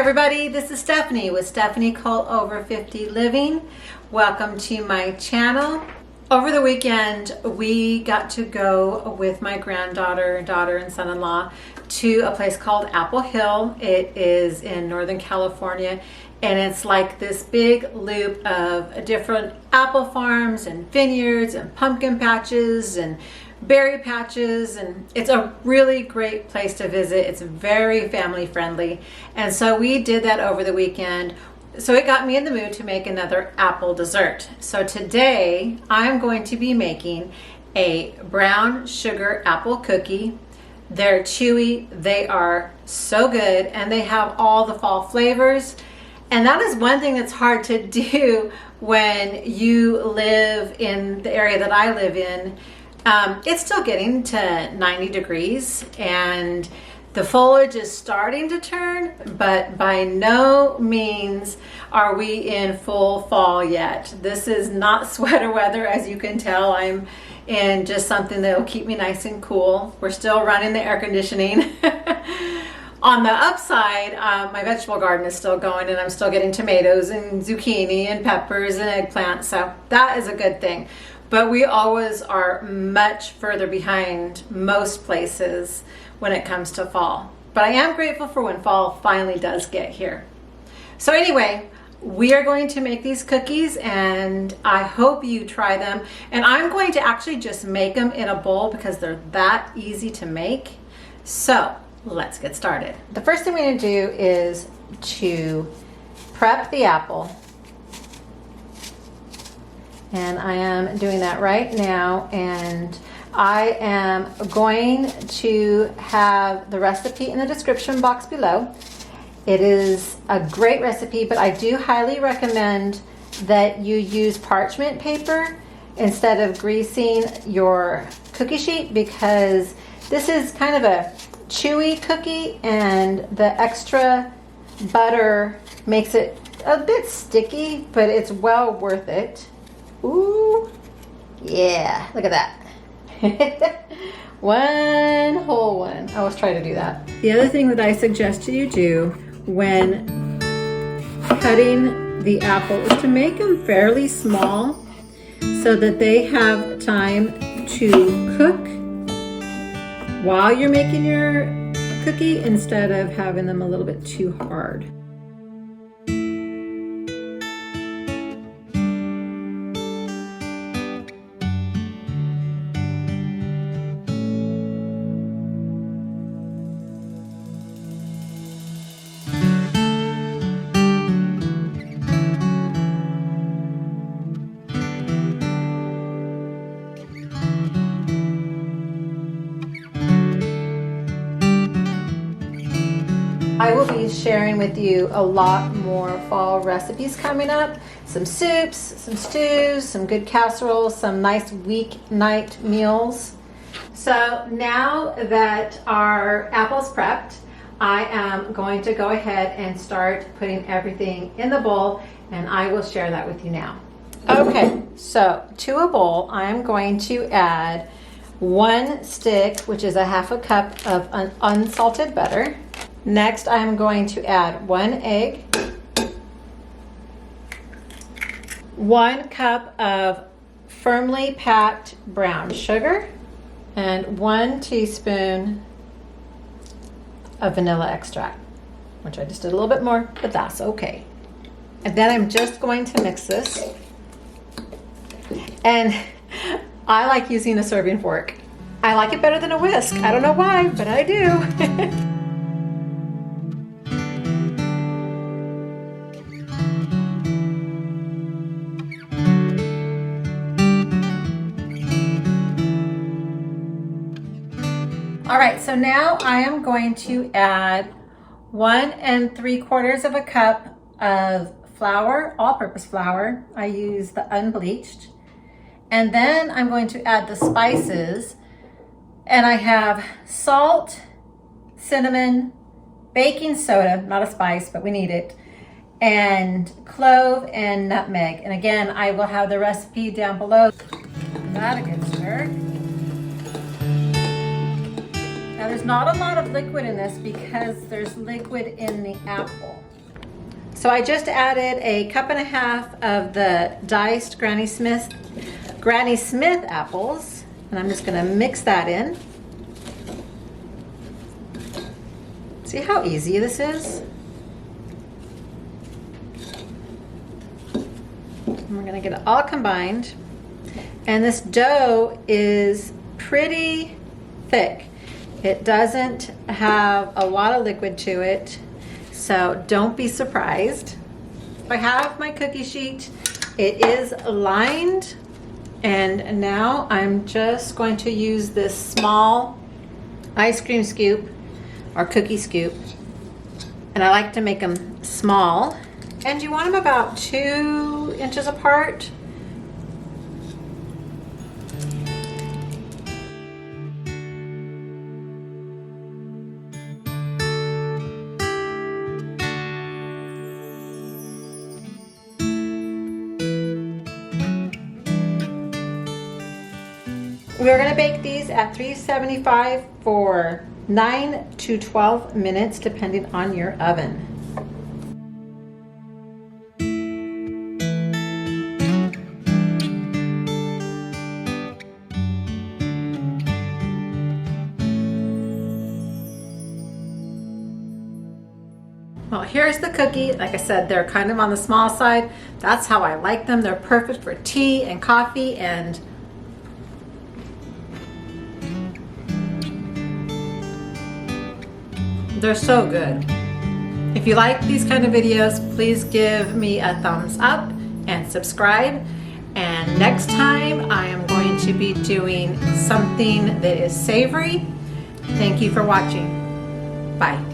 everybody, this is Stephanie with Stephanie Cole Over 50 Living. Welcome to my channel. Over the weekend, we got to go with my granddaughter, daughter, and son-in-law to a place called Apple Hill. It is in Northern California, and it's like this big loop of different apple farms and vineyards and pumpkin patches and berry patches, and it's a really great place to visit. It's very family friendly, and so we did that over the weekend. So it got me in the mood to make another apple dessert. So today I'm going to be making a brown sugar apple cookie. They're chewy, they are so good, and they have all the fall flavors. And that is one thing that's hard to do when you live in the area that I live in. It's still getting to 90 degrees and the foliage is starting to turn, but by no means are we in full fall yet. This is not sweater weather, as you can tell. I'm in just something that will keep me nice and cool. We're still running the air conditioning. On the upside, my vegetable garden is still going, and I'm still getting tomatoes and zucchini and peppers and eggplants, so that is a good thing. But we always are much further behind most places when it comes to fall. But I am grateful for when fall finally does get here. So anyway, we are going to make these cookies, and I hope you try them. And I'm going to actually just make them in a bowl because they're that easy to make. So let's get started. The first thing we're going to do is to prep the apple. And I am doing that right now, and I am going to have the recipe in the description box below. It is a great recipe, but I do highly recommend that you use parchment paper instead of greasing your cookie sheet, because this is kind of a chewy cookie, and the extra butter makes it a bit sticky, but it's well worth it. Ooh, yeah, look at that. One whole one. I always try to do that. The other thing that I suggest you do when cutting the apple is to make them fairly small so that they have time to cook while you're making your cookie instead of having them a little bit too hard. I will be sharing with you a lot more fall recipes coming up. Some soups, some stews, some good casseroles, some nice weeknight meals. So now that our apple's prepped, I am going to go ahead and start putting everything in the bowl, and I will share that with you now. Okay, so to a bowl, I'm going to add 1 stick, which is a half a cup of unsalted butter. Next, I'm going to add 1 egg, 1 cup of firmly packed brown sugar, and 1 teaspoon of vanilla extract, which I just did a little bit more, but that's okay. And then I'm just going to mix this. And I like using a serving fork. I like it better than a whisk. I don't know why, but I do. All right, so now I am going to add 1 3/4 cup of flour, all-purpose flour. I use the unbleached. And then I'm going to add the spices. And I have salt, cinnamon, baking soda, not a spice, but we need it, and clove and nutmeg. And again, I will have the recipe down below. Give that a good stir. Now there's not a lot of liquid in this because there's liquid in the apple. So I just added a cup and a half of the diced Granny Smith apples, and I'm just gonna mix that in. See how easy this is? And we're gonna get it all combined. And this dough is pretty thick. It doesn't have a lot of liquid to it, so don't be surprised. I have my cookie sheet. It is lined, and now I'm just going to use this small ice cream scoop or cookie scoop, and I like to make them small. And you want them about 2 inches apart. We're going to bake these at 375 for 9 to 12 minutes, depending on your oven. Well, here's the cookie. Like I said, they're kind of on the small side. That's how I like them. They're perfect for tea and coffee, and they're so good. If you like these kind of videos, please give me a thumbs up and subscribe. And next time I am going to be doing something that is savory. Thank you for watching. Bye.